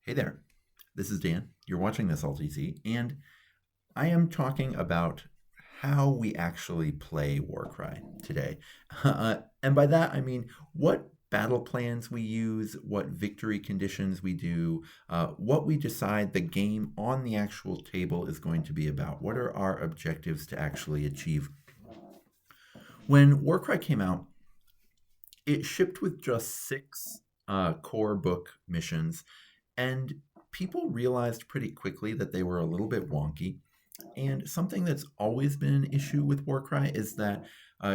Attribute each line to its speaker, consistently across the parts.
Speaker 1: Hey there, this is Dan. You're watching this LTC, and I am talking about how we actually play Warcry today. And by that, I mean what battle plans we use, what victory conditions we do, what we decide the game on the actual table is going to be about. What are our objectives to actually achieve? When Warcry came out, it shipped with just six core book missions, and people realized pretty quickly that they were a little bit wonky. And something that's always been an issue with Warcry is that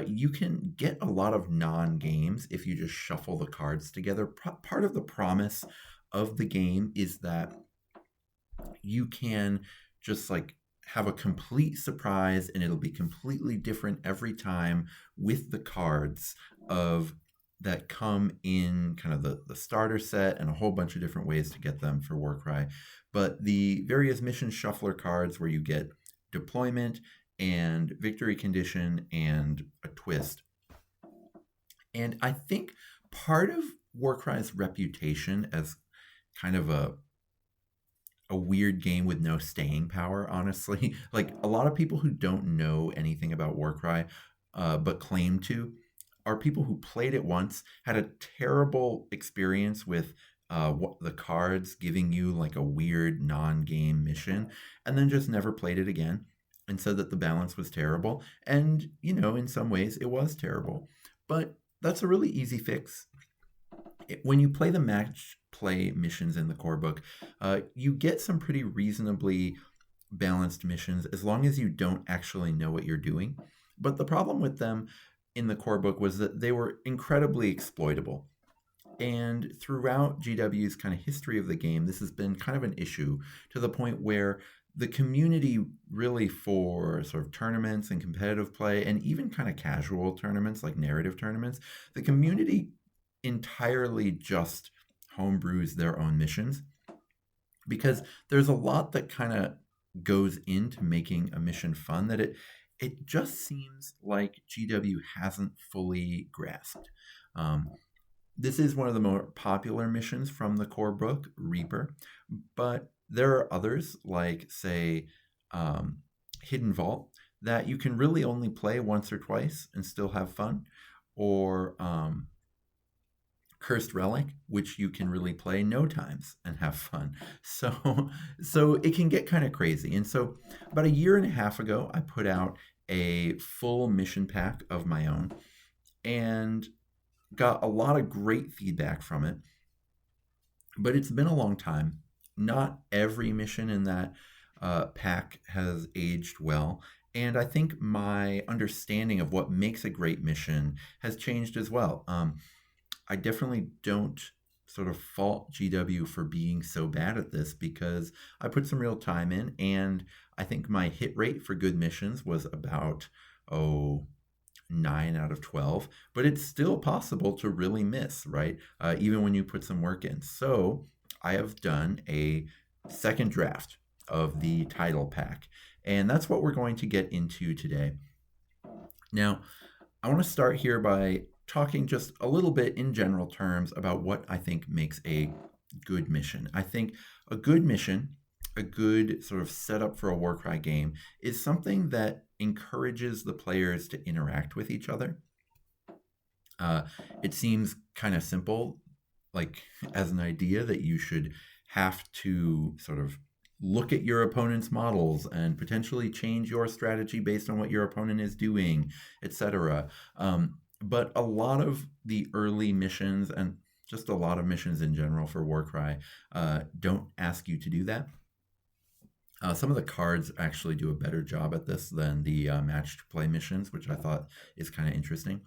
Speaker 1: you can get a lot of non games if you just shuffle the cards together. Part of the promise of the game is that you can just like have a complete surprise and it'll be completely different every time with the cards of that come in kind of the starter set and a whole bunch of different ways to get them for Warcry. But the various mission shuffler cards where you get deployment and victory condition and a twist. And I think part of Warcry's reputation as kind of a weird game with no staying power, honestly. Like a lot of people who don't know anything about Warcry but claim to are people who played it once, had a terrible experience with the cards giving you like a weird non-game mission, and then just never played it again and said that the balance was terrible. And, in some ways it was terrible. But that's a really easy fix. When you play the match play missions in the core book, you get some pretty reasonably balanced missions as long as you don't actually know what you're doing. But the problem with them in the core book was that they were incredibly exploitable. And throughout GW's kind of history of the game, this has been kind of an issue to the point where the community really for sort of tournaments and competitive play and even kind of casual tournaments like narrative tournaments, the community entirely just homebrews their own missions because there's a lot that kind of goes into making a mission fun that it just seems like GW hasn't fully grasped. This is one of the more popular missions from the core book, Reaper, but there are others like, say, Hidden Vault that you can really only play once or twice and still have fun, or Cursed Relic, which you can really play no times and have fun. So it can get kind of crazy. And so about a year and a half ago, I put out a full mission pack of my own and got a lot of great feedback from it. But it's been a long time. Not every mission in that pack has aged well. And I think my understanding of what makes a great mission has changed as well. I definitely don't sort of fault GW for being so bad at this because I put some real time in, and I think my hit rate for good missions was about 9 out of 12, but it's still possible to really miss, right? Even when you put some work in. So I have done a second draft of the Tidal pack, and that's what we're going to get into today. Now, I want to start here by talking just a little bit in general terms about what I think makes a good mission. I think a good mission, a good sort of setup for a Warcry game, is something that encourages the players to interact with each other. It seems kind of simple, like as an idea that you should have to sort of look at your opponent's models and potentially change your strategy based on what your opponent is doing, etc. But a lot of the early missions and just a lot of missions in general for Warcry don't ask you to do that. Some of the cards actually do a better job at this than the matched play missions, which I thought is kind of interesting.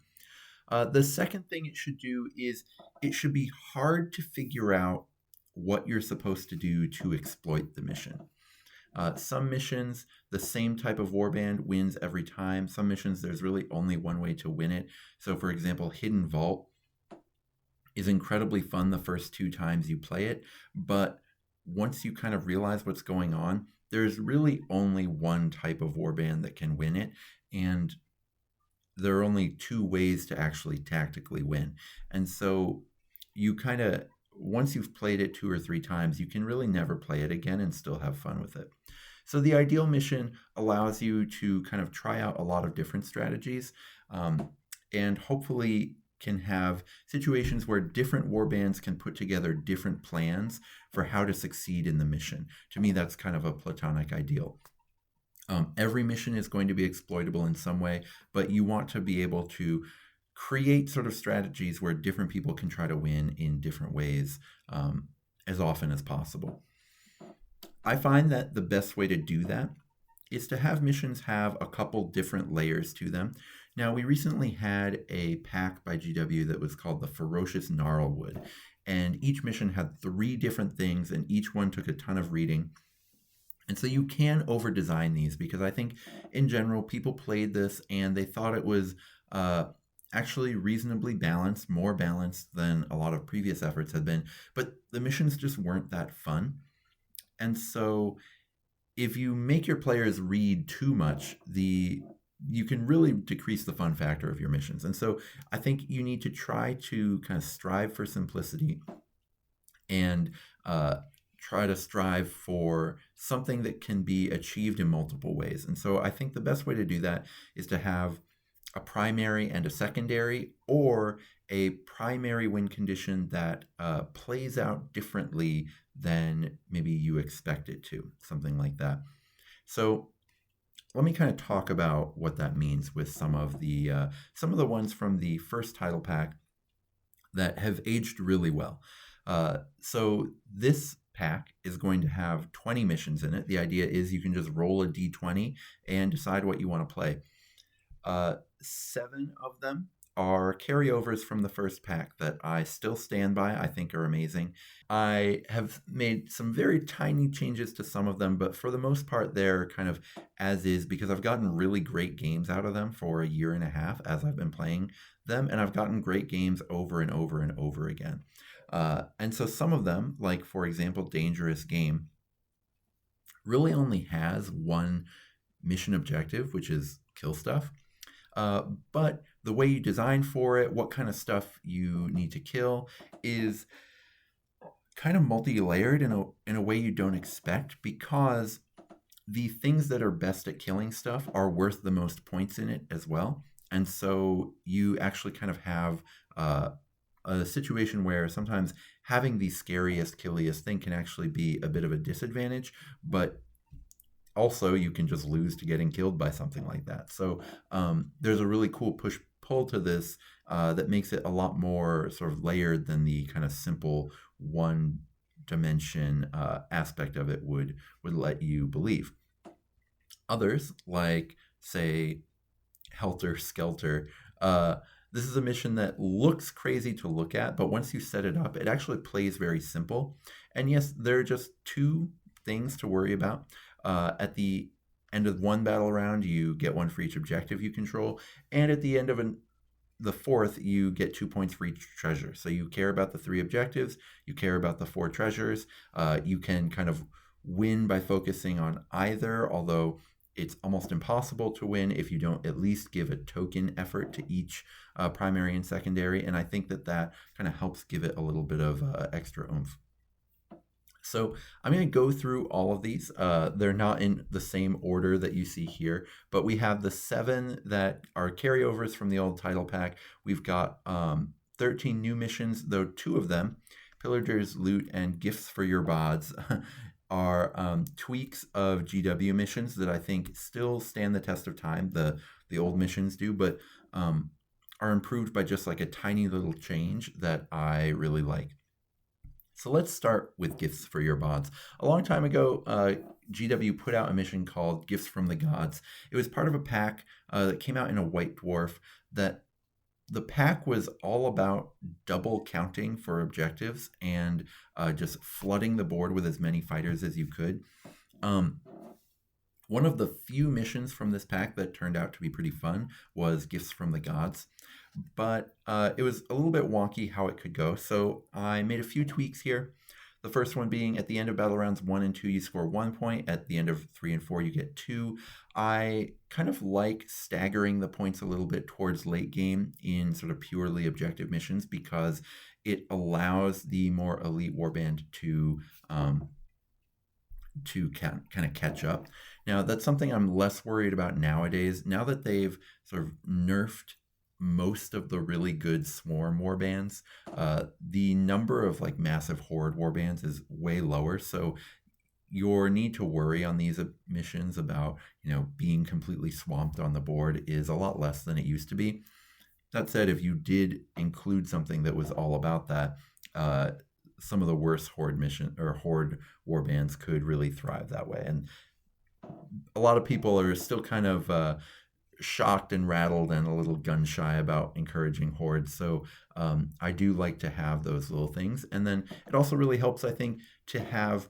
Speaker 1: The second thing it should do is it should be hard to figure out what you're supposed to do to exploit the mission. Some missions, the same type of warband wins every time. Some missions, there's really only one way to win it. So, for example, Hidden Vault is incredibly fun the first 2 times you play it, but once you kind of realize what's going on, there's really only one type of warband that can win it, and there are only 2 ways to actually tactically win. And so you kind of once you've played it 2 or 3 times, you can really never play it again and still have fun with it. So the ideal mission allows you to kind of try out a lot of different strategies, and hopefully can have situations where different warbands can put together different plans for how to succeed in the mission. To me, that's kind of a platonic ideal. Every mission is going to be exploitable in some way, but you want to be able to create sort of strategies where different people can try to win in different ways, as often as possible. I find that the best way to do that is to have missions have a couple different layers to them. Now, we recently had a pack by GW that was called the Ferocious Gnarlwood, and each mission had 3 different things, and each one took a ton of reading. And so you can over design these, because I think in general people played this and they thought it was actually reasonably balanced, more balanced than a lot of previous efforts had been, but the missions just weren't that fun. And so if you make your players read too much, you can really decrease the fun factor of your missions. And so I think you need to try to kind of strive for simplicity and try to strive for something that can be achieved in multiple ways. And so I think the best way to do that is to have a primary and a secondary, or a primary win condition that plays out differently than maybe you expect it to, something like that. So let me kind of talk about what that means with some of the ones from the first title pack that have aged really well. So this pack is going to have 20 missions in it. The idea is you can just roll a d20 and decide what you want to play. 7 of them are carryovers from the first pack that I still stand by, I think are amazing. I have made some very tiny changes to some of them, but for the most part, they're kind of as is, because I've gotten really great games out of them for a year and a half as I've been playing them, and I've gotten great games over and over and over again. And so some of them, like for example, Dangerous Game, really only has one mission objective, which is kill stuff. But the way you design for it, what kind of stuff you need to kill, is kind of multi-layered in a way you don't expect, because the things that are best at killing stuff are worth the most points in it as well. And so you actually kind of have a situation where sometimes having the scariest, killiest thing can actually be a bit of a disadvantage, but also you can just lose to getting killed by something like that. So there's a really cool push-pull to this that makes it a lot more sort of layered than the kind of simple one-dimension aspect of it would let you believe. Others, like, say, Helter Skelter, this is a mission that looks crazy to look at, but once you set it up, it actually plays very simple. And yes, there are just 2 things to worry about. At the end of one battle round, you get 1 for each objective you control, and at the end of the 4th, you get 2 points for each treasure. So you care about the 3 objectives, you care about the 4 treasures. You can kind of win by focusing on either, although it's almost impossible to win if you don't at least give a token effort to each primary and secondary, and I think that kind of helps give it a little bit of extra oomph. So I'm going to go through all of these. They're not in the same order that you see here, but we have the 7 that are carryovers from the old title pack. We've got 13 new missions, though 2 of them, Pillagers, Loot, and Gifts for Your Bods, are tweaks of GW missions that I think still stand the test of time. The old missions do, but are improved by just like a tiny little change that I really like. So let's start with Gifts for Your Bods. A long time ago, GW put out a mission called Gifts from the Gods. It was part of a pack that came out in a White Dwarf. That the pack was all about double counting for objectives and just flooding the board with as many fighters as you could. One of the few missions from this pack that turned out to be pretty fun was Gifts from the Gods, but it was a little bit wonky how it could go, so I made a few tweaks here. The first one being at the end of battle rounds 1 and 2, you score 1 point. At the end of 3 and 4, you get 2. I kind of like staggering the points a little bit towards late game in sort of purely objective missions, because it allows the more elite warband to kind of catch up. Now, that's something I'm less worried about nowadays. Now that they've sort of nerfed most of the really good swarm warbands, the number of like massive horde warbands is way lower. So your need to worry on these missions about, being completely swamped on the board is a lot less than it used to be. That said, if you did include something that was all about that, some of the worst horde mission or horde warbands could really thrive that way. And a lot of people are still kind of shocked and rattled and a little gun shy about encouraging hordes. So I do like to have those little things. And then it also really helps, I think, to have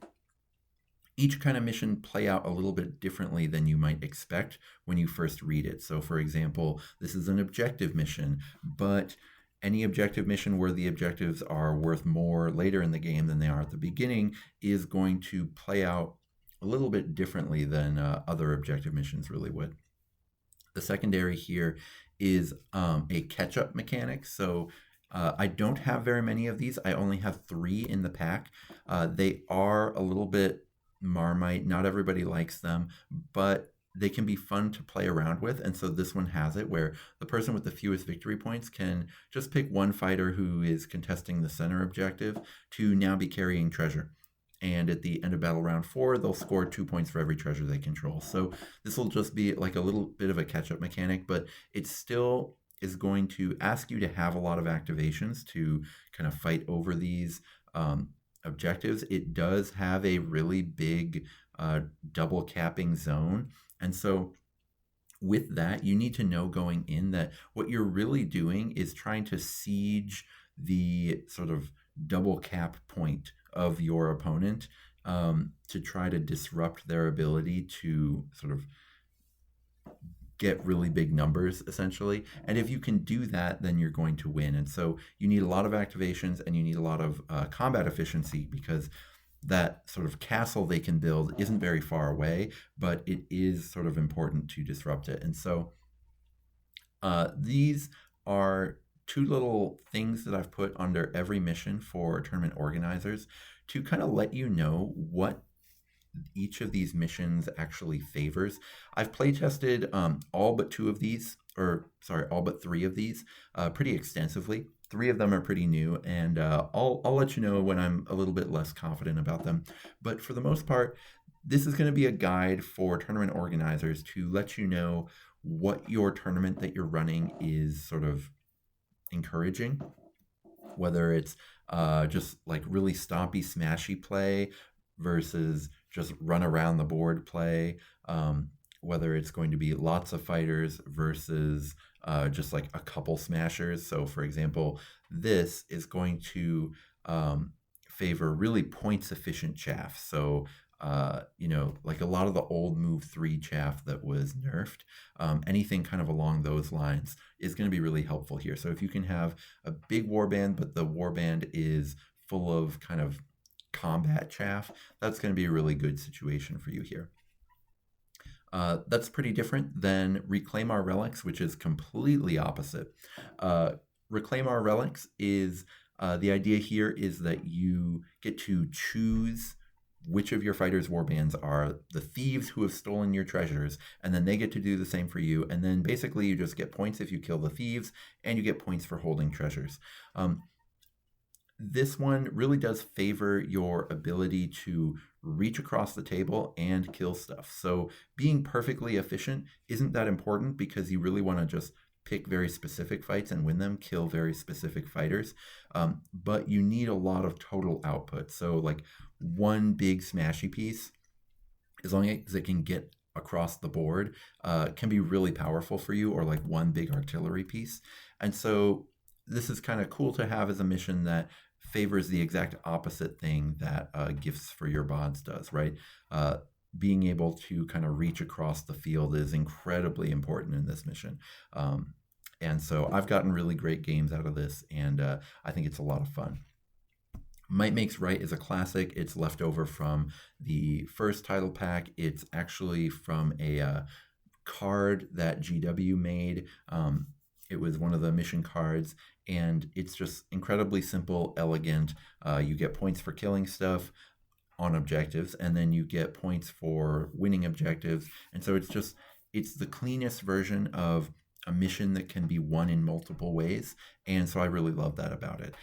Speaker 1: each kind of mission play out a little bit differently than you might expect when you first read it. So, for example, this is an objective mission, but any objective mission where the objectives are worth more later in the game than they are at the beginning is going to play out a little bit differently than other objective missions really would. The secondary here is a catch-up mechanic. So I don't have very many of these. I only have 3 in the pack. They are a little bit Marmite. Not everybody likes them, but they can be fun to play around with. And so this one has it where the person with the fewest victory points can just pick one fighter who is contesting the center objective to now be carrying treasure. And at the end of battle round 4, they'll score 2 points for every treasure they control. So this will just be like a little bit of a catch-up mechanic, but it still is going to ask you to have a lot of activations to kind of fight over these objectives. It does have a really big double capping zone. And so with that, you need to know going in that what you're really doing is trying to siege the sort of double cap point of your opponent to try to disrupt their ability to sort of get really big numbers, essentially. And if you can do that, then you're going to win. And so you need a lot of activations and you need a lot of combat efficiency, because that sort of castle they can build isn't very far away, but it is sort of important to disrupt it. And so these are 2 little things that I've put under every mission for tournament organizers to kind of let you know what each of these missions actually favors. I've play tested all but 3 of these pretty extensively. 3 of them are pretty new, and I'll let you know when I'm a little bit less confident about them. But for the most part, this is going to be a guide for tournament organizers to let you know what your tournament that you're running is sort of encouraging, whether it's just like really stompy, smashy play versus just run around the board play, whether it's going to be lots of fighters versus just like a couple smashers. So for example, this is going to favor really points efficient chaff. So like a lot of the old move 3 chaff that was nerfed, anything kind of along those lines is going to be really helpful here. So if you can have a big warband, but the warband is full of kind of combat chaff, that's going to be a really good situation for you here. That's pretty different than Reclaim Our Relics, which is completely opposite. Reclaim Our Relics is, the idea here is that you get to choose which of your fighters' warbands are the thieves who have stolen your treasures, and then they get to do the same for you. And then basically you just get points if you kill the thieves, and you get points for holding treasures. This one really does favor your ability to reach across the table and kill stuff. So being perfectly efficient isn't that important, because you really want to just pick very specific fights and win them, kill very specific fighters. But you need a lot of total output. So like one big smashy piece, as long as it can get across the board, can be really powerful for you, or like one big artillery piece. And so this is kind of cool to have as a mission that favors the exact opposite thing that Gifts for Your Bods does, right? Being able to kind of reach across the field is incredibly important in this mission. And so I've gotten really great games out of this, and I think it's a lot of fun. Might Makes Right is a classic. It's left over from the first Tidal pack. It's actually from a card that GW made. It was one of the mission cards, and it's just incredibly simple, elegant. You get points for killing stuff on objectives, and then you get points for winning objectives. And so it's the cleanest version of a mission that can be won in multiple ways. And so I really love that about it.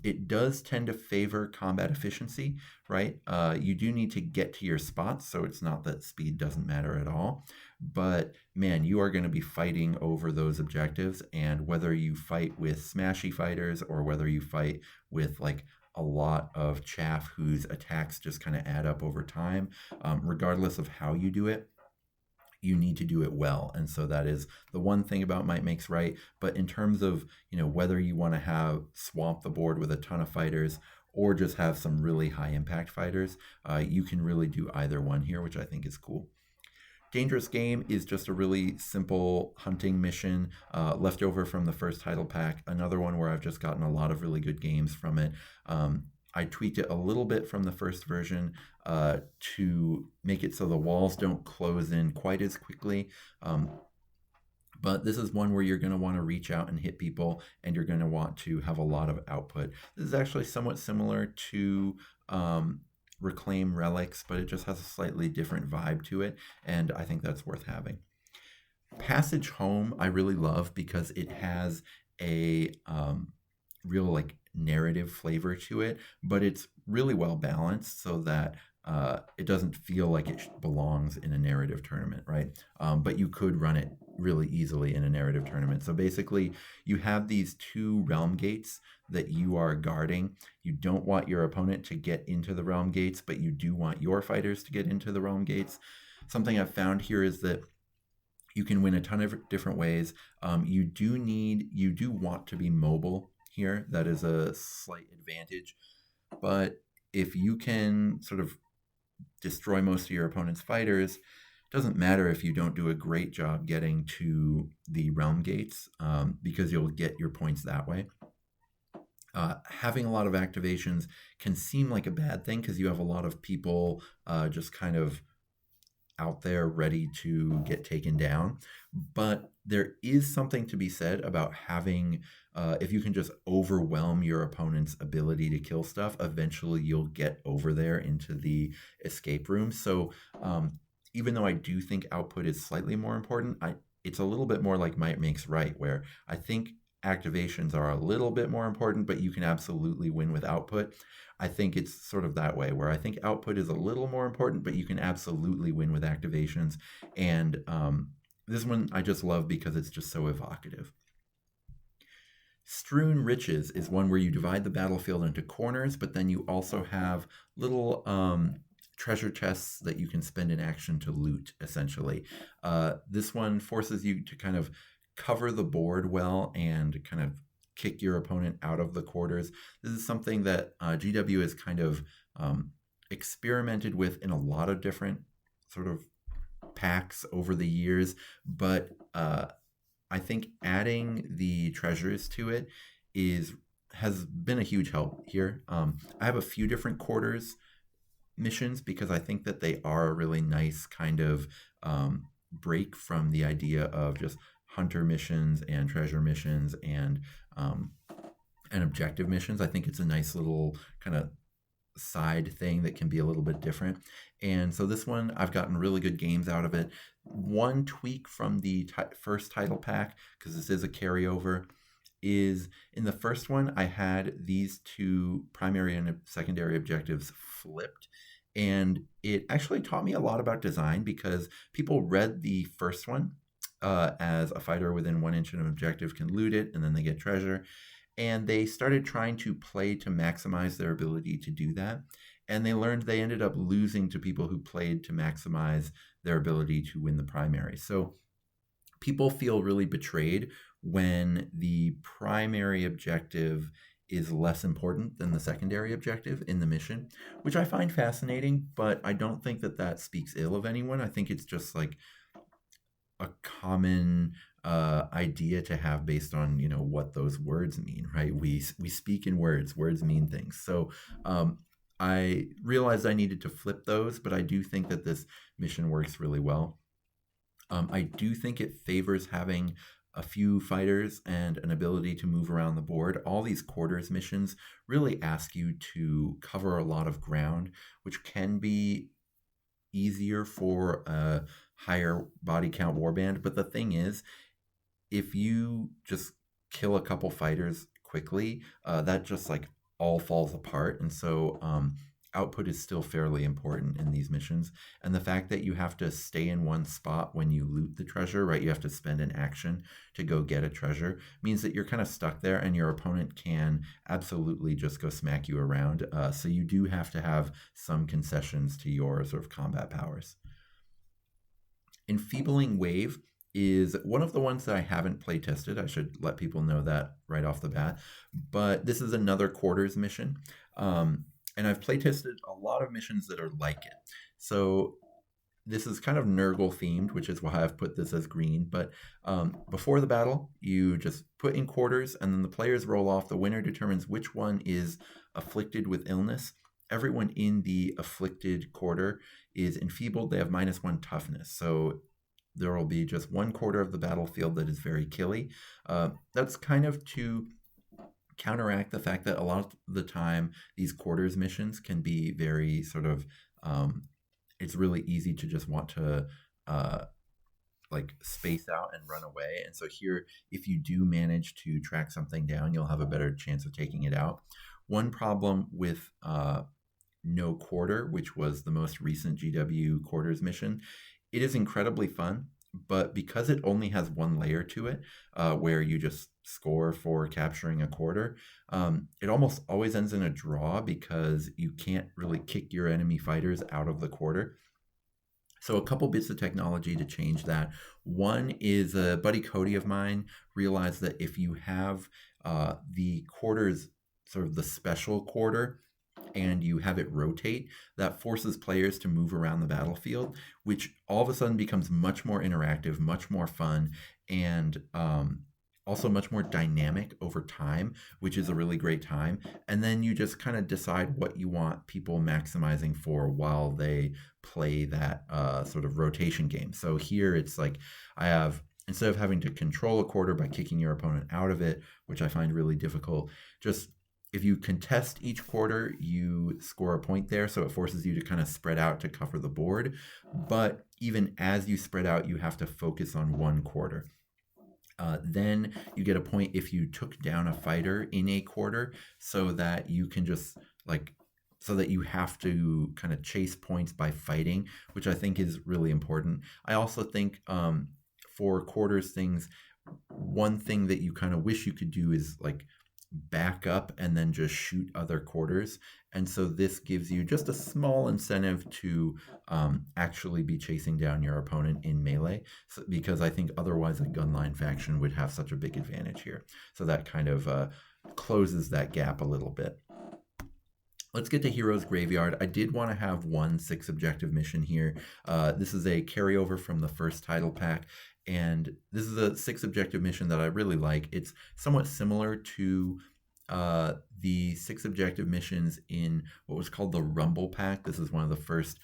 Speaker 1: It does tend to favor combat efficiency, right? You do need to get to your spots, so it's not that speed doesn't matter at all. But man, you are going to be fighting over those objectives. And whether you fight with smashy fighters or whether you fight with like a lot of chaff whose attacks just kind of add up over time, regardless of how you do it, you need to do it well. And so that is the one thing about might makes right. But in terms of, whether you want to have swamp the board with a ton of fighters or just have some really high impact fighters, you can really do either one here, which I think is cool. Dangerous Game is just a really simple hunting mission left over from the first title pack. Another one where I've just gotten a lot of really good games from it. I tweaked it a little bit from the first version to make it so the walls don't close in quite as quickly. But this is one where you're going to want to reach out and hit people, and you're going to want to have a lot of output. This is actually somewhat similar to Reclaim Relics, but it just has a slightly different vibe to it, and I think that's worth having. Passage Home I really love because it has a real like narrative flavor to it, but it's really well balanced so that it doesn't feel like it belongs in a narrative tournament, right? But you could run it really easily in a narrative tournament. So basically, you have these two realm gates that you are guarding. You don't want your opponent to get into the realm gates, but you do want your fighters to get into the realm gates. Something I've found here is that you can win a ton of different ways. You do want to be mobile here. That is a slight advantage. But if you can sort of destroy most of your opponent's fighters, it doesn't matter if you don't do a great job getting to the realm gates, because you'll get your points that way. Having a lot of activations can seem like a bad thing because you have a lot of people just kind of out there ready to get taken down. But there is something to be said about having, if you can just overwhelm your opponent's ability to kill stuff, eventually you'll get over there into the escape room. So even though I do think output is slightly more important, it's a little bit more like might makes right, where I think activations are a little bit more important, but you can absolutely win with output. I think it's sort of that way, where I think output is a little more important, but you can absolutely win with activations. And this one I just love because it's just so evocative. Strewn Riches is one where you divide the battlefield into corners, but then you also have little treasure chests that you can spend in action to loot, essentially. This one forces you to kind of cover the board well and kind of kick your opponent out of the quarters. This is something that GW has kind of experimented with in a lot of different sort of packs over the years, but I think adding the treasures to it has been a huge help here. I have a few different quarters missions because I think that they are a really nice kind of break from the idea of just hunter missions and treasure missions and objective missions. I think it's a nice little kind of side thing that can be a little bit different. And so this one, I've gotten really good games out of it. One tweak from the first title pack, because this is a carryover, is in the first one, I had these two primary and secondary objectives flipped. And it actually taught me a lot about design because people read the first one as a fighter within 1 inch of an objective can loot it, and then they get treasure. And they started trying to play to maximize their ability to do that. And they learned they ended up losing to people who played to maximize their ability to win the primary. So people feel really betrayed when the primary objective is less important than the secondary objective in the mission, which I find fascinating, but I don't think that that speaks ill of anyone. I think it's just like a common idea to have based on what those words mean, right? We speak in words mean things. So I realized I needed to flip those, but I do think that this mission works really well. I do think it favors having a few fighters and an ability to move around the board. All these quarters missions really ask you to cover a lot of ground, which can be easier for a higher body count warband. But the thing is, if you just kill a couple fighters quickly, that just like all falls apart. And so output is still fairly important in these missions. And the fact that you have to stay in one spot when you loot the treasure, right? You have to spend an action to go get a treasure, means that you're kind of stuck there and your opponent can absolutely just go smack you around. So you do have to have some concessions to your sort of combat powers. Enfeebling Wave is one of the ones that I haven't play tested. I should let people know that right off the bat. But this is another quarters mission. And I've play tested a lot of missions that are like it. So this is kind of Nurgle themed, which is why I've put this as green. But before the battle, you just put in quarters and then the players roll off. The winner determines which one is afflicted with illness. Everyone in the afflicted quarter is enfeebled. They have -1 toughness. So there will be just one quarter of the battlefield that is very killy. That's kind of to counteract the fact that a lot of the time these quarters missions can be very sort of it's really easy to just want to like space out and run away. And so here, if you do manage to track something down, you'll have a better chance of taking it out. One problem with No Quarter, which was the most recent GW quarters mission, it is incredibly fun, but because it only has one layer to it, where you just score for capturing a quarter, it almost always ends in a draw because you can't really kick your enemy fighters out of the quarter. So a couple bits of technology to change that. One is a buddy Cody of mine realized that if you have the quarters, sort of the special quarter, and you have it rotate, that forces players to move around the battlefield, which all of a sudden becomes much more interactive, much more fun, and also much more dynamic over time, which is a really great time. And then you just kind of decide what you want people maximizing for while they play that sort of rotation game. So here it's like I have, instead of having to control a quarter by kicking your opponent out of it, which I find really difficult, just if you contest each quarter, you score a point there. So it forces you to kind of spread out to cover the board. But even as you spread out, you have to focus on one quarter. Then you get a point if you took down a fighter in a quarter, so that you can just so that you have to kind of chase points by fighting, which I think is really important. I also think for quarters things, one thing that you kind of wish you could do is like back up and then just shoot other quarters. And so this gives you just a small incentive to actually be chasing down your opponent in melee, because I think otherwise a gunline faction would have such a big advantage here. So that kind of closes that gap a little bit. Let's get to Heroes Graveyard. I did want to have one 6 objective mission here. This is a carryover from the first Tidal pack, and this is a 6 objective mission that I really like. It's somewhat similar to the 6 objective missions in what was called the Rumble pack. This is one of the first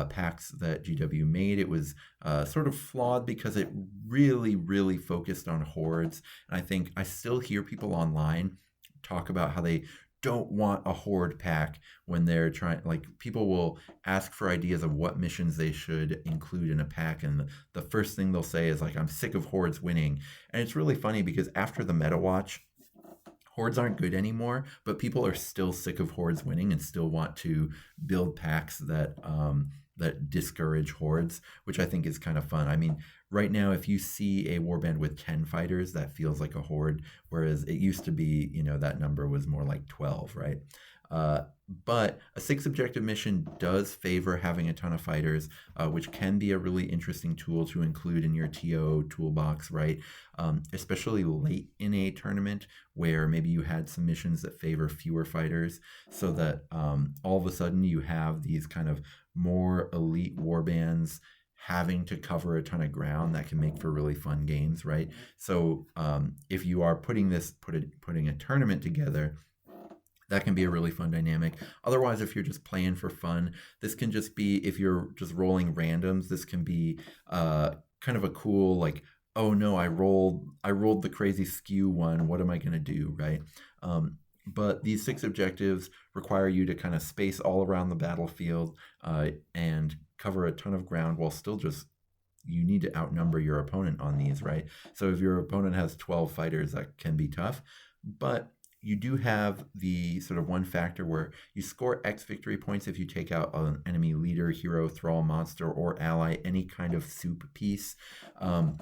Speaker 1: packs that GW made. It was sort of flawed because it really focused on hordes. And I think I still hear people online talk about how they don't want a horde pack when they're trying, like people will ask for ideas of what missions they should include in a pack, and the first thing they'll say is like, I'm sick of hordes winning. And it's really funny because after the meta watch, hordes aren't good anymore, but people are still sick of hordes winning and still want to build packs that that discourage hordes, which I think is kind of fun. I mean, right now, if you see a warband with 10 fighters, that feels like a horde, whereas it used to be, you know, that number was more like 12, right? But a 6 objective mission does favor having a ton of fighters, which can be a really interesting tool to include in your TO toolbox, right? Especially late in a tournament where maybe you had some missions that favor fewer fighters, so that all of a sudden you have these kind of more elite warbands having to cover a ton of ground that can make for really fun games, right? So if you are putting a tournament together, that can be a really fun dynamic. Otherwise, if you're just playing for fun, this can just be, if you're just rolling randoms, this can be kind of a cool like oh no, I rolled the crazy skew one. What am I going to do, right? But these six objectives require you to kind of space all around the battlefield and cover a ton of ground while still just you need to outnumber your opponent on these, right? So if your opponent has 12 fighters, that can be tough. But you do have the sort of one factor where you score X victory points if you take out an enemy leader, hero, thrall, monster, or ally, any kind of soup piece. Um,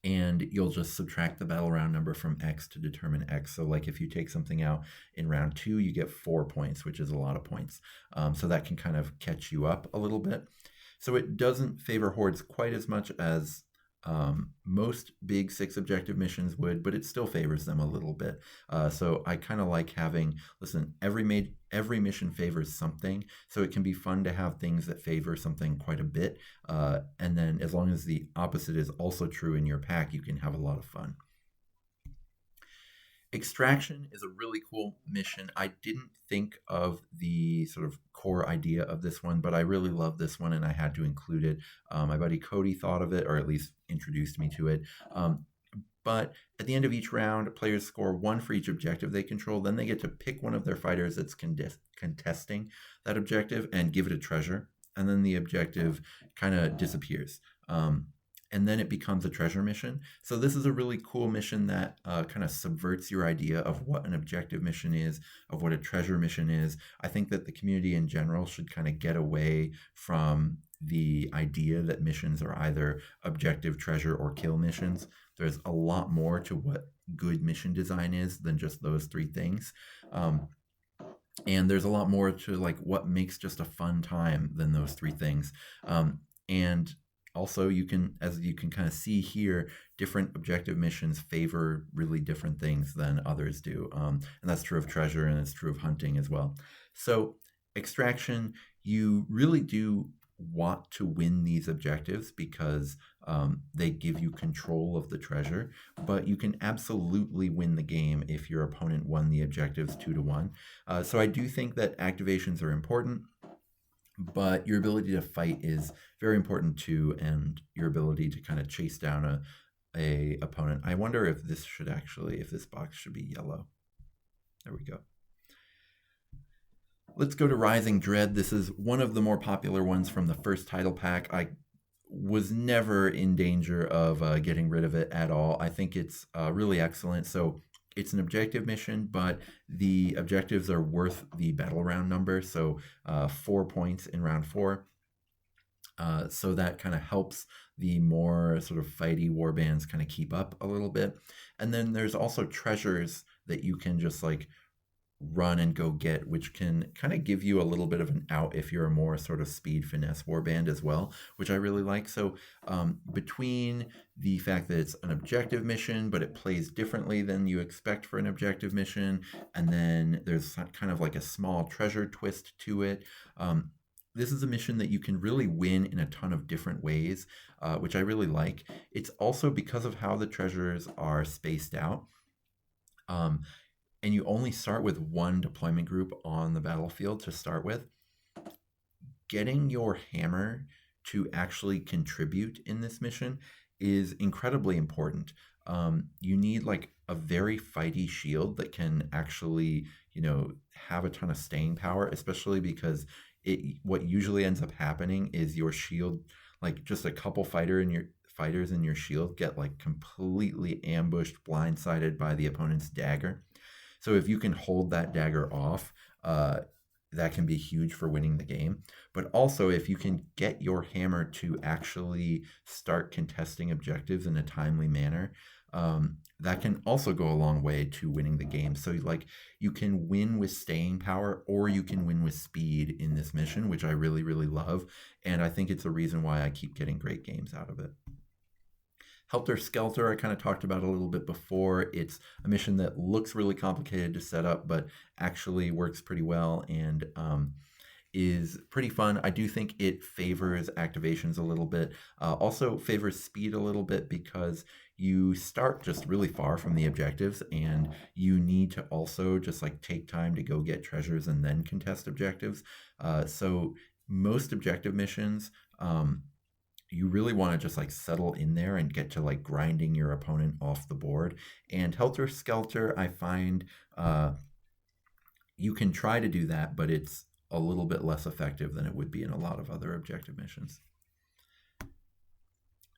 Speaker 1: and you'll just subtract the battle round number from X to determine X. So, like if you take something out in round two, you get 4 points, which is a lot of points. So that can kind of catch you up a little bit. So it doesn't favor hordes quite as much as most big six objective missions would, but it still favors them a little bit. So I kind of like having, listen, every mission favors something, so it can be fun to have things that favor something quite a bit. And then as long as the opposite is also true in your pack, you can have a lot of fun. Extraction is a really cool mission. I didn't think of the sort of core idea of this one, but I really love this one and I had to include it. My buddy Cody thought of it, or at least introduced me to it. But at the end of each round, players score one for each objective they control. Then they get to pick one of their fighters that's contesting that objective and give it a treasure. And then the objective kind of disappears. And then it becomes a treasure mission. So this is a really cool mission that kind of subverts your idea of what an objective mission is, of what a treasure mission is. I think that the community in general should kind of get away from the idea that missions are either objective, treasure, or kill missions. There's a lot more to what good mission design is than just those three things. And there's a lot more to like what makes just a fun time than those three things. And also, as you can kind of see here, different objective missions favor really different things than others do. And that's true of treasure and it's true of hunting as well. So extraction, you really do want to win these objectives because they give you control of the treasure, but you can absolutely win the game if your opponent won the objectives 2-1. So I do think that activations are important, but your ability to fight is very important too, and your ability to kind of chase down a opponent. I wonder if this box should be yellow. There we go. Let's go to Rising Dread. This is one of the more popular ones from the first Tidal pack. I was never in danger of getting rid of it at all. I think it's really excellent. So it's an objective mission, but the objectives are worth the battle round number. So 4 points in round 4. So that kind of helps the more sort of fighty warbands kind of keep up a little bit. And then there's also treasures that you can just like run and go get, which can kind of give you a little bit of an out if you're a more sort of speed finesse warband as well, which I really like. So between the fact that it's an objective mission, but it plays differently than you expect for an objective mission, and then there's kind of like a small treasure twist to it, this is a mission that you can really win in a ton of different ways, which I really like. It's also because of how the treasures are spaced out. And you only start with one deployment group on the battlefield to start with. Getting your hammer to actually contribute in this mission is incredibly important. You need like a very fighty shield that can actually, have a ton of staying power, especially because what usually ends up happening is your shield, like just a couple fighters in your shield get like completely ambushed, blindsided by the opponent's dagger. So if you can hold that dagger off, that can be huge for winning the game. But also, if you can get your hammer to actually start contesting objectives in a timely manner, that can also go a long way to winning the game. So like you can win with staying power, or you can win with speed in this mission, which I really, really love. And I think it's a reason why I keep getting great games out of it. Helter Skelter, I kind of talked about a little bit before. It's a mission that looks really complicated to set up, but actually works pretty well and is pretty fun. I do think it favors activations a little bit. Also favors speed a little bit because you start just really far from the objectives and you need to also just like take time to go get treasures and then contest objectives. So most objective missions, you really want to just like settle in there and get to like grinding your opponent off the board. And Helter Skelter, I find you can try to do that, but it's a little bit less effective than it would be in a lot of other objective missions.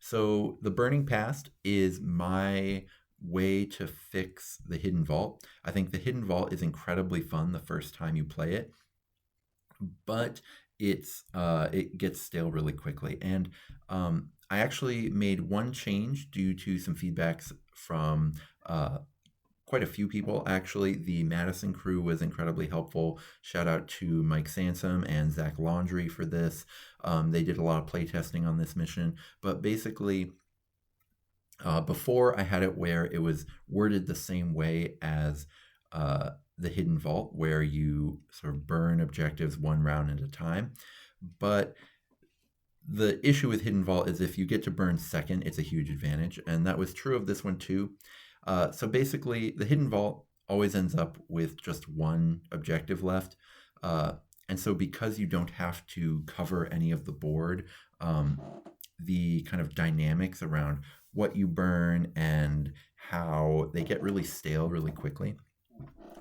Speaker 1: So the Burning Past is my way to fix the Hidden Vault. I think the Hidden Vault is incredibly fun the first time you play it, but it gets stale really quickly. And I actually made one change due to some feedbacks from quite a few people. Actually, the Madison crew was incredibly helpful. Shout out to Mike Sansom and Zach Laundry for this. They did a lot of playtesting on this mission, but basically, before I had it where it was worded the same way as the Hidden Vault, where you sort of burn objectives one round at a time. But the issue with Hidden Vault is if you get to burn second, it's a huge advantage, and that was true of this one too. So basically, the Hidden Vault always ends up with just one objective left. And so because you don't have to cover any of the board, the kind of dynamics around what you burn and how they get really stale really quickly.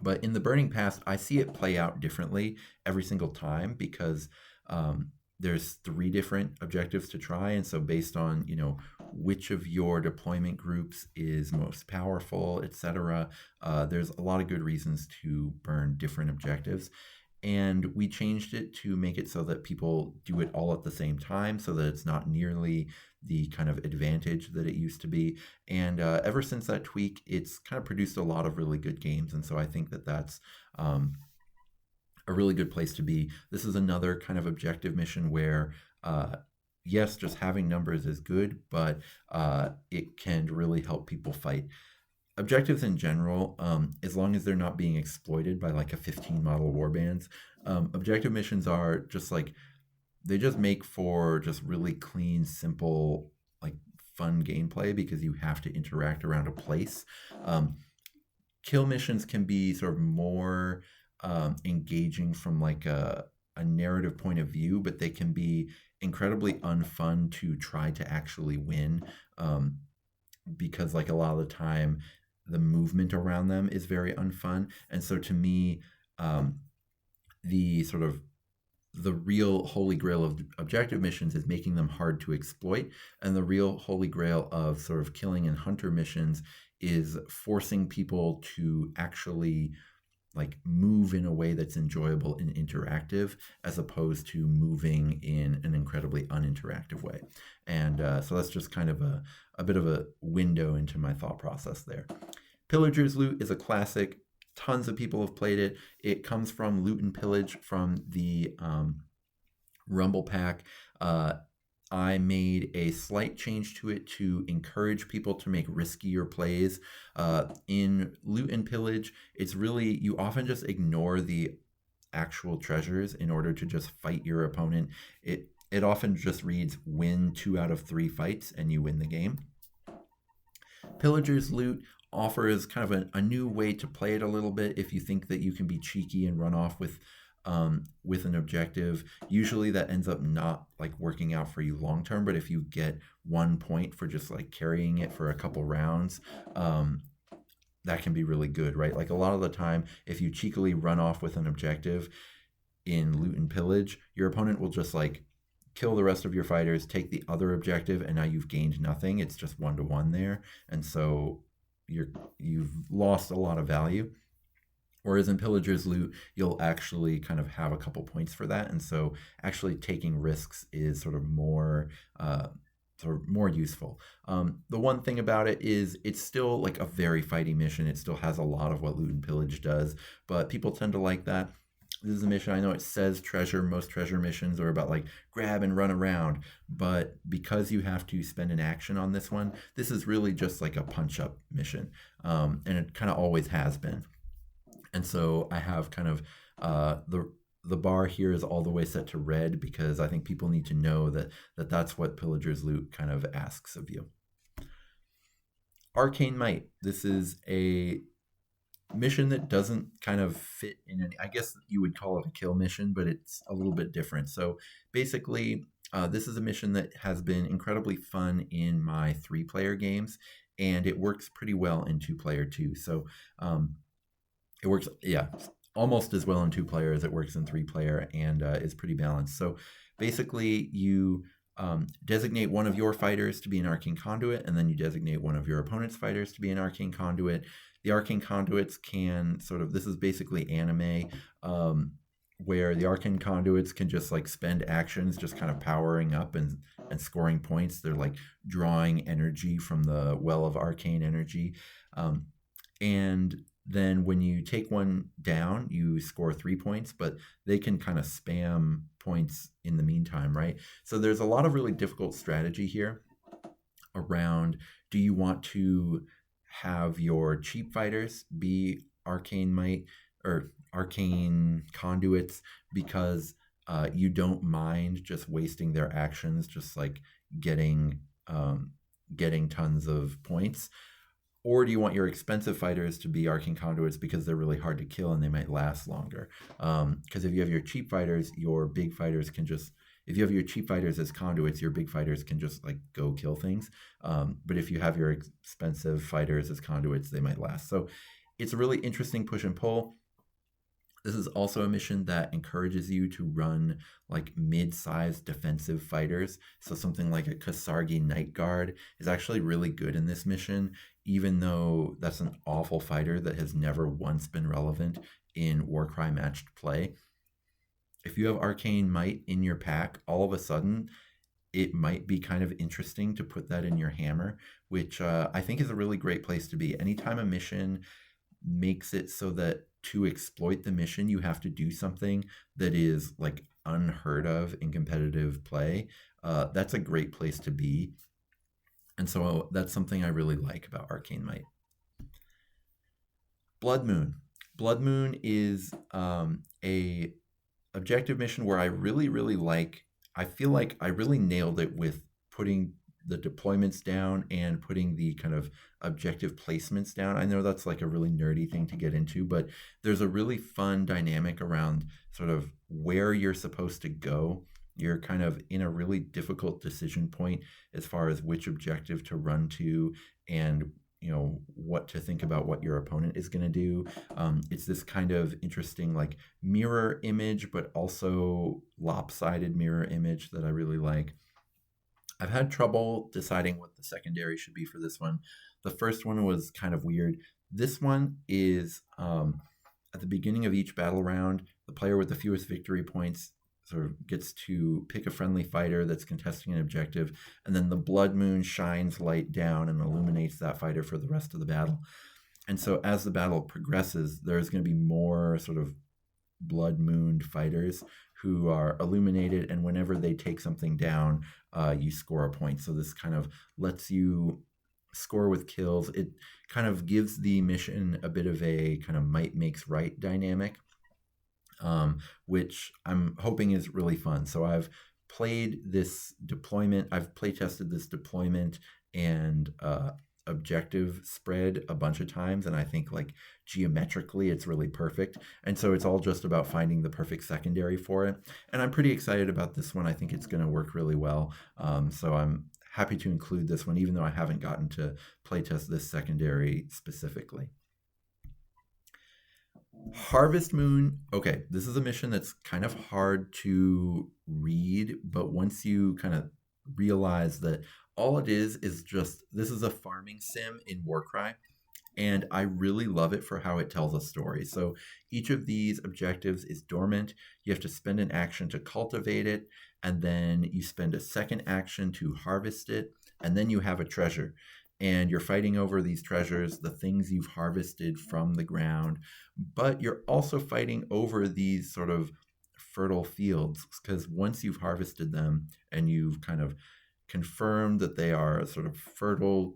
Speaker 1: But in the Burning Past, I see it play out differently every single time because there's 3 different objectives to try, and so based on which of your deployment groups is most powerful, etc., there's a lot of good reasons to burn different objectives. And we changed it to make it so that people do it all at the same time, so that it's not nearly the kind of advantage that it used to be. And ever since that tweak, it's kind of produced a lot of really good games, and so I think that that's a really good place to be. This is another kind of objective mission where, yes, just having numbers is good, but it can really help people fight. Objectives in general, as long as they're not being exploited by like a 15 model warbands, objective missions are just like, they just make for just really clean, simple, like fun gameplay because you have to interact around a place. Kill missions can be sort of more engaging from like a narrative point of view, but they can be incredibly unfun to try to actually win because like a lot of the time the movement around them is very unfun. And so to me, the sort of the real holy grail of objective missions is making them hard to exploit, and the real holy grail of sort of killing and hunter missions is forcing people to actually like move in a way that's enjoyable and interactive, as opposed to moving in an incredibly uninteractive way. And so that's just kind of a bit of a window into my thought process there. Pillager's Loot is a classic. Tons of people have played it. It comes from Loot and Pillage from the Rumble Pack. I made a slight change to it to encourage people to make riskier plays. In Loot and Pillage, it's really, you often just ignore the actual treasures in order to just fight your opponent. It often just reads win 2 out of 3 fights and you win the game. Pillager's Loot offers kind of a new way to play it a little bit if you think that you can be cheeky and run off with an objective. Usually that ends up not like working out for you long term, but if you get 1 point for just like carrying it for a couple rounds, that can be really good, right? Like a lot of the time, if you cheekily run off with an objective in Loot and Pillage, your opponent will just like kill the rest of your fighters, take the other objective, and now you've gained nothing. It's just 1-to-1 there, and so you've lost a lot of value. Whereas in Pillager's Loot, you'll actually kind of have a couple points for that, and so actually taking risks is sort of more useful. The one thing about it is it's still like a very fighty mission. It still has a lot of what Loot and Pillage does, but people tend to like that. This is a mission, I know it says treasure. Most treasure missions are about like grab and run around, but because you have to spend an action on this one, this is really just like a punch-up mission, and it kind of always has been. And so I have kind of the bar here is all the way set to red because I think people need to know that's what Pillager's Loot kind of asks of you. Arcane Might. This is a mission that doesn't kind of fit in any, I guess you would call it a kill mission, but it's a little bit different. So basically, This is a mission that has been incredibly fun in my 3-player games, and it works pretty well in 2-player too. So um, it works, yeah, almost as well in 2-player as it works in 3-player, and is pretty balanced. So basically, you designate one of your fighters to be an arcane conduit, and then you designate one of your opponent's fighters to be an arcane conduit. The arcane conduits can sort of, this is basically anime, um, where the arcane conduits can just like spend actions just kind of powering up and scoring points. They're like drawing energy from the well of arcane energy. And then when you take one down, you score 3 points, but they can kind of spam points in the meantime, right? So there's a lot of really difficult strategy here around, do you want to have your cheap fighters be arcane might or arcane conduits because you don't mind just wasting their actions, just like getting getting tons of points, or do you want your expensive fighters to be arcane conduits because they're really hard to kill and they might last longer? Because if you have your cheap fighters, your big fighters can just, if you have your cheap fighters as conduits, your big fighters can just like go kill things. But if you have your expensive fighters as conduits, they might last. So it's a really interesting push and pull. This is also a mission that encourages you to run like mid-sized defensive fighters. So something like a Kasargi Night Guard is actually really good in this mission, even though that's an awful fighter that has never once been relevant in Warcry matched play. If you have Arcane Might in your pack, all of a sudden it might be kind of interesting to put that in your hammer, which I think is a really great place to be. Anytime a mission makes it so that to exploit the mission, you have to do something that is like unheard of in competitive play, that's a great place to be. And so that's something I really like about Arcane Might. Blood Moon. Blood Moon is a objective mission where I really, really like, I feel like I really nailed it with putting the deployments down and putting the kind of objective placements down. I know that's like a really nerdy thing to get into, but there's a really fun dynamic around sort of where you're supposed to go. You're kind of in a really difficult decision point as far as which objective to run to and what to think about what your opponent is going to do. It's this kind of interesting like mirror image, but also lopsided mirror image that I really like. I've had trouble deciding what the secondary should be for this one. The first one was kind of weird. This one is at the beginning of each battle round, the player with the fewest victory points sort of gets to pick a friendly fighter that's contesting an objective, and then the blood moon shines light down and illuminates that fighter for the rest of the battle. And so as the battle progresses, there's going to be more sort of blood mooned fighters who are illuminated, and whenever they take something down, you score a point. So this kind of lets you score with kills. It kind of gives the mission a bit of a kind of might makes right dynamic, which I'm hoping is really fun. So I've played this deployment, I've play tested this deployment and objective spread a bunch of times, and I think like geometrically it's really perfect, and so it's all just about finding the perfect secondary for it, and I'm pretty excited about this one. I think it's going to work really well, so I'm happy to include this one even though I haven't gotten to playtest this secondary specifically. Harvest Moon. Okay, this is a mission that's kind of hard to read, but once you kind of realize that all it is just, this is a farming sim in Warcry, and I really love it for how it tells a story. So each of these objectives is dormant. You have to spend an action to cultivate it, and then you spend a second action to harvest it, and then you have a treasure. And you're fighting over these treasures, the things you've harvested from the ground, but you're also fighting over these sort of fertile fields, because once you've harvested them and you've kind of confirmed that they are sort of fertile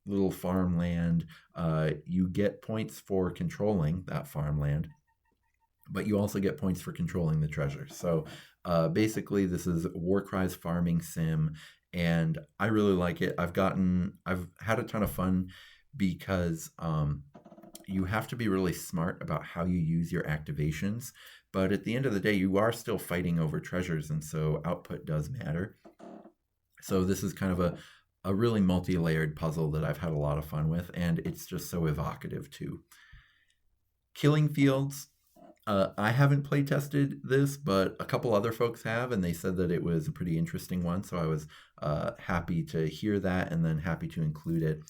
Speaker 1: little farmland, you get points for controlling that farmland, but you also get points for controlling the treasure. So basically this is Warcry's farming sim, and I really like it. I've had a ton of fun because you have to be really smart about how you use your activations, but at the end of the day, you are still fighting over treasures, and so output does matter. So this is kind of a really multi-layered puzzle that I've had a lot of fun with, and it's just so evocative too. Killing Fields, I haven't play tested this, but a couple other folks have, and they said that it was a pretty interesting one. So I was happy to hear that, and then happy to include it.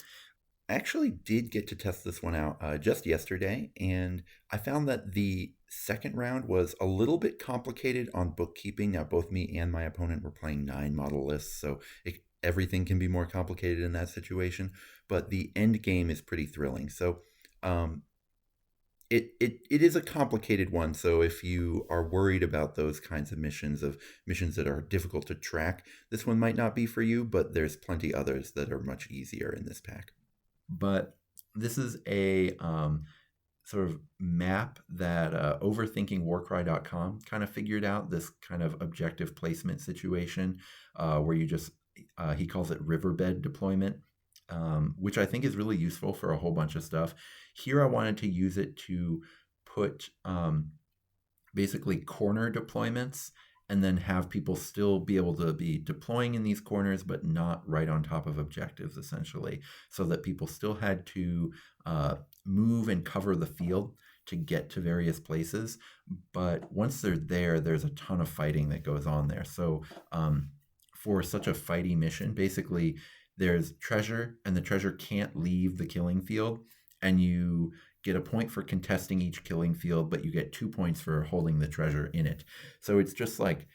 Speaker 1: I actually did get to test this one out just yesterday, and I found that the second round was a little bit complicated on bookkeeping. Now, both me and my opponent were playing 9 model lists, so everything can be more complicated in that situation, but the end game is pretty thrilling. So it is a complicated one. So if you are worried about those kinds of missions that are difficult to track, this one might not be for you, but there's plenty others that are much easier in this pack. But this is a sort of map that overthinkingwarcry.com kind of figured out, this kind of objective placement situation where you just, he calls it riverbed deployment, which I think is really useful for a whole bunch of stuff. Here I wanted to use it to put basically corner deployments and then have people still be able to be deploying in these corners, but not right on top of objectives, essentially, so that people still had to move and cover the field to get to various places. But once they're there, there's a ton of fighting that goes on there. So for such a fighty mission, basically, there's treasure, and the treasure can't leave the killing field, and you get a point for contesting each killing field, but you get 2 points for holding the treasure in it. So it's just like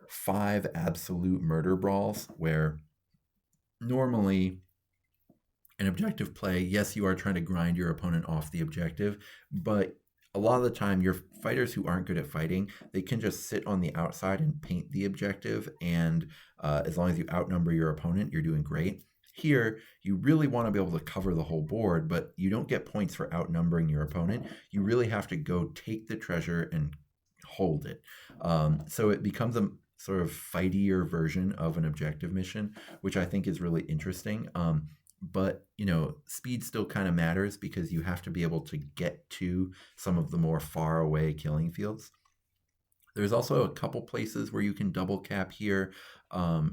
Speaker 1: 5 absolute murder brawls where normally an objective play, yes, you are trying to grind your opponent off the objective, but a lot of the time your fighters who aren't good at fighting, they can just sit on the outside and paint the objective, and as long as you outnumber your opponent, you're doing great. Here, you really want to be able to cover the whole board, but you don't get points for outnumbering your opponent. You really have to go take the treasure and hold it. So it becomes a sort of fightier version of an objective mission, which I think is really interesting. But, speed still kind of matters because you have to be able to get to some of the more far away killing fields. There's also a couple places where you can double cap here,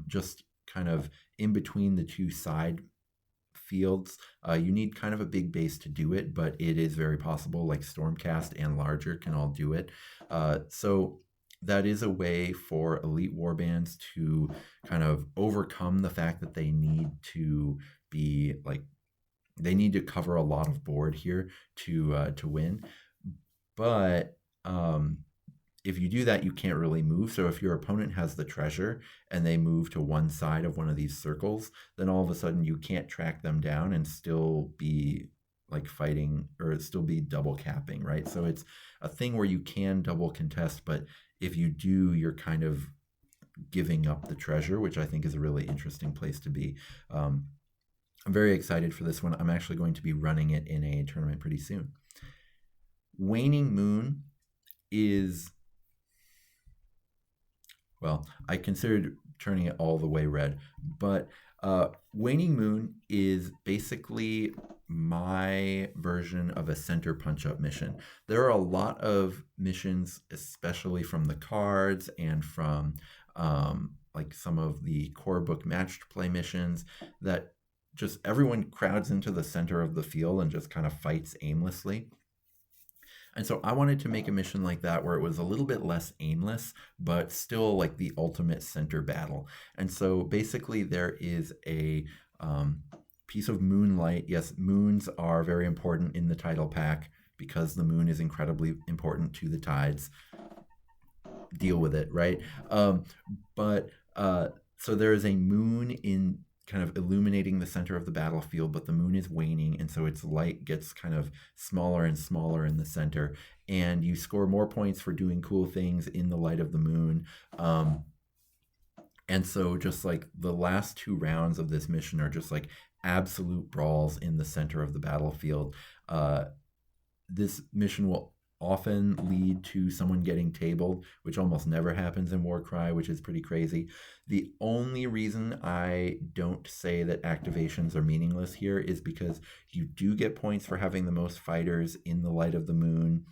Speaker 1: just kind of in between the 2 side fields. You need kind of a big base to do it, but it is very possible, like Stormcast and Larger can all do it. So that is a way for elite warbands to kind of overcome the fact that they need to be they need to cover a lot of board here to win. But if you do that, you can't really move. So if your opponent has the treasure and they move to one side of one of these circles, then all of a sudden you can't track them down and still be fighting, or still be double capping, right? So it's a thing where you can double contest, but if you do, you're kind of giving up the treasure, which I think is a really interesting place to be. I'm very excited for this one. I'm actually going to be running it in a tournament pretty soon. Waning Moon is, well, I considered turning it all the way red, but Waning Moon is basically my version of a center punch-up mission. There are a lot of missions, especially from the cards and from some of the core book matched play missions, that just everyone crowds into the center of the field and just kind of fights aimlessly. And so I wanted to make a mission like that where it was a little bit less aimless, but still like the ultimate center battle. And so basically there is a piece of moonlight. Yes, moons are very important in the Tidal pack because the moon is incredibly important to the tides. Deal with it, right? So there is a moon in kind of illuminating the center of the battlefield, but the moon is waning, and so its light gets kind of smaller and smaller in the center, and you score more points for doing cool things in the light of the moon. And so just like the last 2 rounds of this mission are just like absolute brawls in the center of the battlefield. This mission will often lead to someone getting tabled, which almost never happens in Warcry, which is pretty crazy. The only reason I don't say that activations are meaningless here is because you do get points for having the most fighters in the light of the moon.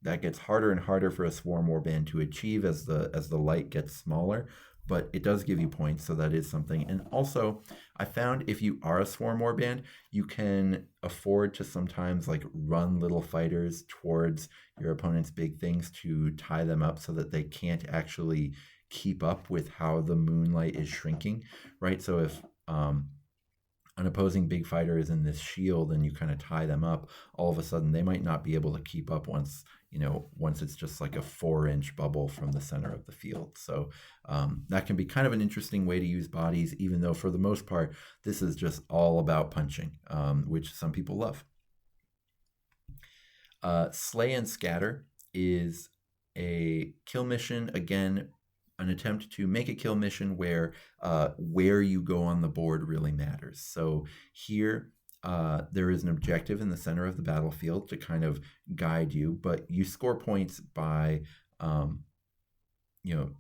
Speaker 1: that gets harder and harder for a swarm warband to achieve as the light gets smaller, but it does give you points, so that is something. And also, I found if you are a swarm warband, you can afford to sometimes like run little fighters towards your opponent's big things to tie them up so that they can't actually keep up with how the moonlight is shrinking, right? So if an opposing big fighter is in this shield and you kind of tie them up, all of a sudden they might not be able to keep up once it's just like a 4-inch bubble from the center of the field. So that can be kind of an interesting way to use bodies, even though for the most part this is just all about punching, which some people love. Slay and Scatter is a kill mission, again an attempt to make a kill mission where you go on the board really matters. So here there is an objective in the center of the battlefield to kind of guide you, but you score points by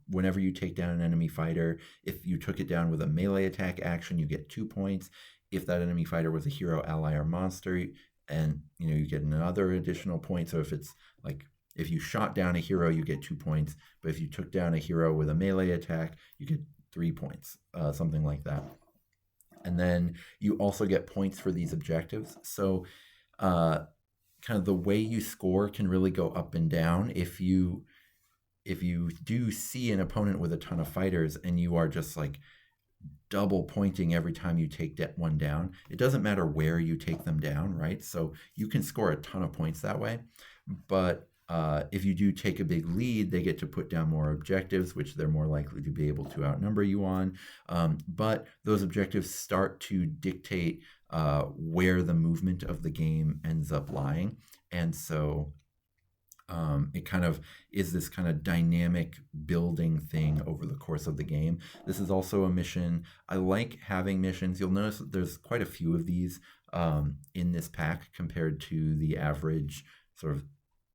Speaker 1: whenever you take down an enemy fighter. If you took it down with a melee attack action, you get 2 points. If that enemy fighter was a hero, ally, or monster, and you get another additional point. So if it's like, if you shot down a hero, you get 2 points. But if you took down a hero with a melee attack, you get 3 points, something like that. And then you also get points for these objectives. So kind of the way you score can really go up and down. If you do see an opponent with a ton of fighters and you are just like double pointing every time you take one down, it doesn't matter where you take them down, right? So you can score a ton of points that way. But if you do take a big lead, they get to put down more objectives, which they're more likely to be able to outnumber you on. But those objectives start to dictate where the movement of the game ends up lying. And so it kind of is this kind of dynamic building thing over the course of the game. This is also a mission. I like having missions. You'll notice that there's quite a few of these in this pack compared to the average sort of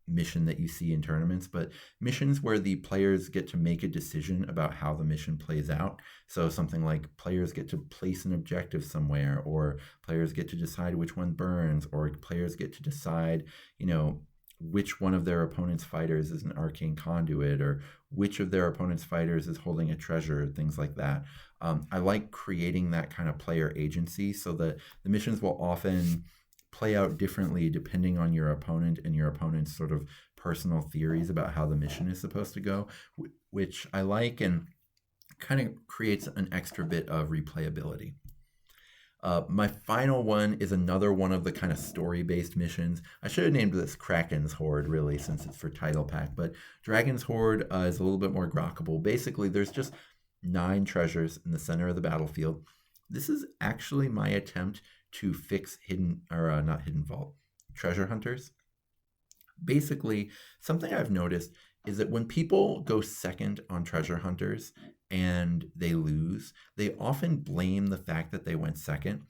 Speaker 1: mission that you see in tournaments, but missions where the players get to make a decision about how the mission plays out. So something like players get to place an objective somewhere, or players get to decide which one burns, or players get to decide, which one of their opponent's fighters is an arcane conduit, or which of their opponent's fighters is holding a treasure, things like that. I like creating that kind of player agency so that the missions will often play out differently depending on your opponent and your opponent's sort of personal theories about how the mission is supposed to go, which I like, and kind of creates an extra bit of replayability. My final one is another one of the kind of story-based missions. I should have named this Kraken's Horde, really, since it's for Tidal Pack, but Dragon's Horde is a little bit more grokkable. Basically, there's just 9 treasures in the center of the battlefield. This is actually my attempt to fix treasure hunters. Basically, something I've noticed is that when people go second on treasure hunters and they lose, they often blame the fact that they went second.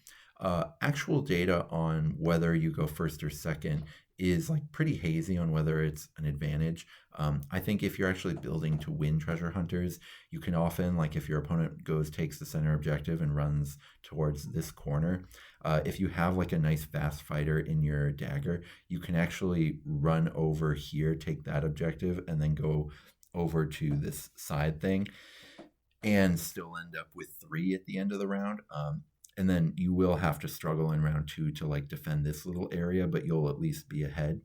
Speaker 1: Actual data on whether you go first or second is like pretty hazy on whether it's an advantage. I think if you're actually building to win treasure hunters, you can often, like if your opponent takes the center objective and runs towards this corner, if you have like a nice fast fighter in your dagger, you can actually run over here, take that objective, and then go over to this side thing and still end up with 3 at the end of the round. And then you will have to struggle in round 2 to like defend this little area, but you'll at least be ahead.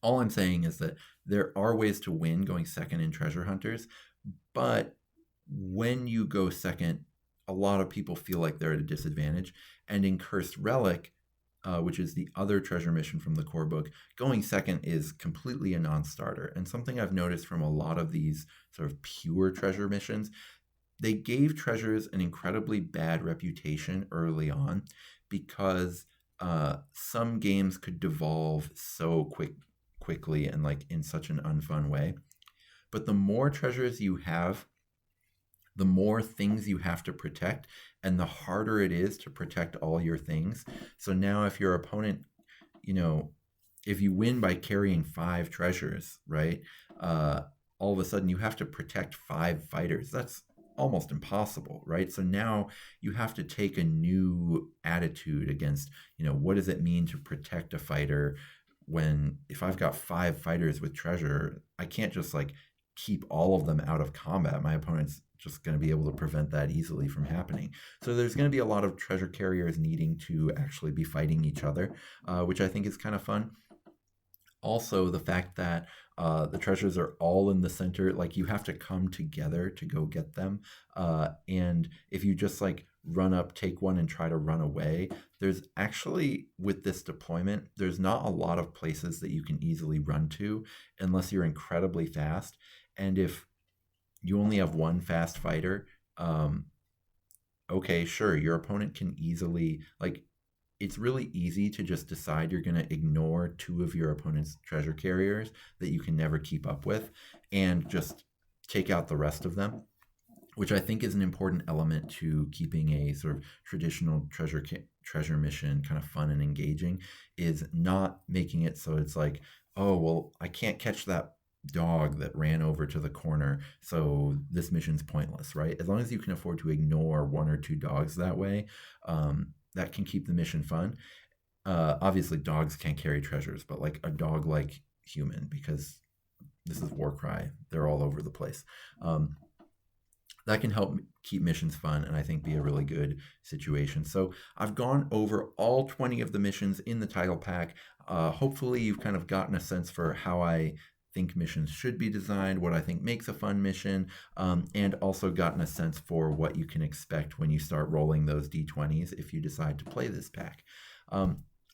Speaker 1: All I'm saying is that there are ways to win going second in treasure hunters, but when you go second, a lot of people feel like they're at a disadvantage. And in Cursed Relic, which is the other treasure mission from the core book, going second is completely a non-starter. And something I've noticed from a lot of these sort of pure treasure missions, they gave treasures an incredibly bad reputation early on because some games could devolve so quickly and like in such an unfun way. But the more treasures you have, the more things you have to protect, and the harder it is to protect all your things. So now if your opponent, if you win by carrying 5 treasures, right, all of a sudden you have to protect 5 fighters. That's almost impossible, right? So now you have to take a new attitude against, what does it mean to protect a fighter if I've got 5 fighters with treasure, I can't just like keep all of them out of combat. My opponent's just going to be able to prevent that easily from happening. So there's going to be a lot of treasure carriers needing to actually be fighting each other, which I think is kind of fun. Also, the fact that the treasures are all in the center, like you have to come together to go get them. And if you just like run up, take one, and try to run away, there's actually, with this deployment, there's not a lot of places that you can easily run to unless you're incredibly fast. And if you only have one fast fighter, okay, sure, your opponent can easily, like, it's really easy to just decide you're going to ignore 2 of your opponent's treasure carriers that you can never keep up with and just take out the rest of them, which I think is an important element to keeping a sort of traditional treasure mission kind of fun and engaging, is not making it so it's like, oh, well, I can't catch that dog that ran over to the corner, so this mission's pointless, right? As long as you can afford to ignore 1 or 2 dogs that way, that can keep the mission fun. Obviously, dogs can't carry treasures, but like a dog like human, because this is Warcry, they're all over the place. That can help keep missions fun and I think be a really good situation. So I've gone over all 20 of the missions in the title pack. Hopefully you've kind of gotten a sense for how I think missions should be designed, what I think makes a fun mission, and also gotten a sense for what you can expect when you start rolling those d20s if you decide to play this pack.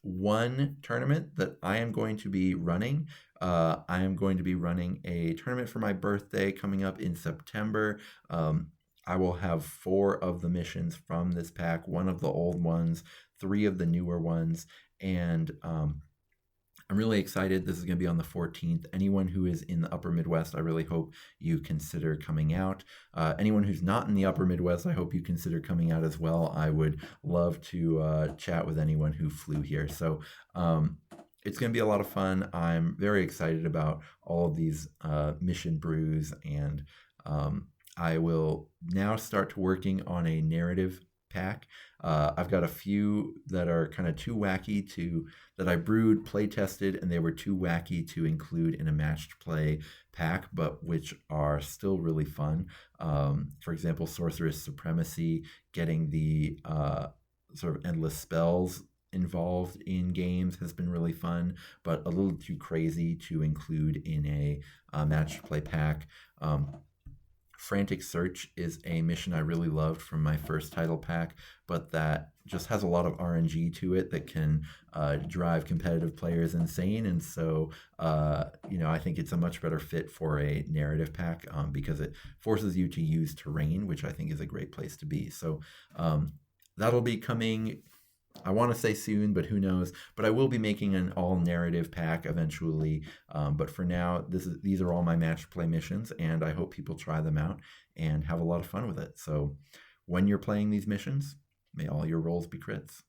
Speaker 1: One tournament that I am going to be running, I am going to be running a tournament for my birthday coming up in September. I will have 4 of the missions from this pack, 1 of the old ones, 3 of the newer ones, and I'm really excited. This is going to be on the 14th. Anyone who is in the upper Midwest, I really hope you consider coming out. Anyone who's not in the upper Midwest, I hope you consider coming out as well. I would love to chat with anyone who flew here. So it's going to be a lot of fun. I'm very excited about all of these mission brews, and I will now start working on a narrative pack. I've got a few that are kind of too wacky that I brewed, play tested, and they were too wacky to include in a matched play pack, but which are still really fun. For example, Sorceress Supremacy, getting the sort of endless spells involved in games has been really fun, but a little too crazy to include in a matched play pack. Frantic Search is a mission I really loved from my first title pack, but that just has a lot of RNG to it that can drive competitive players insane. And so, I think it's a much better fit for a narrative pack because it forces you to use terrain, which I think is a great place to be. So that'll be coming, I want to say soon, but who knows. But I will be making an all-narrative pack eventually. But for now, these are all my match play missions, and I hope people try them out and have a lot of fun with it. So when you're playing these missions, may all your rolls be crits.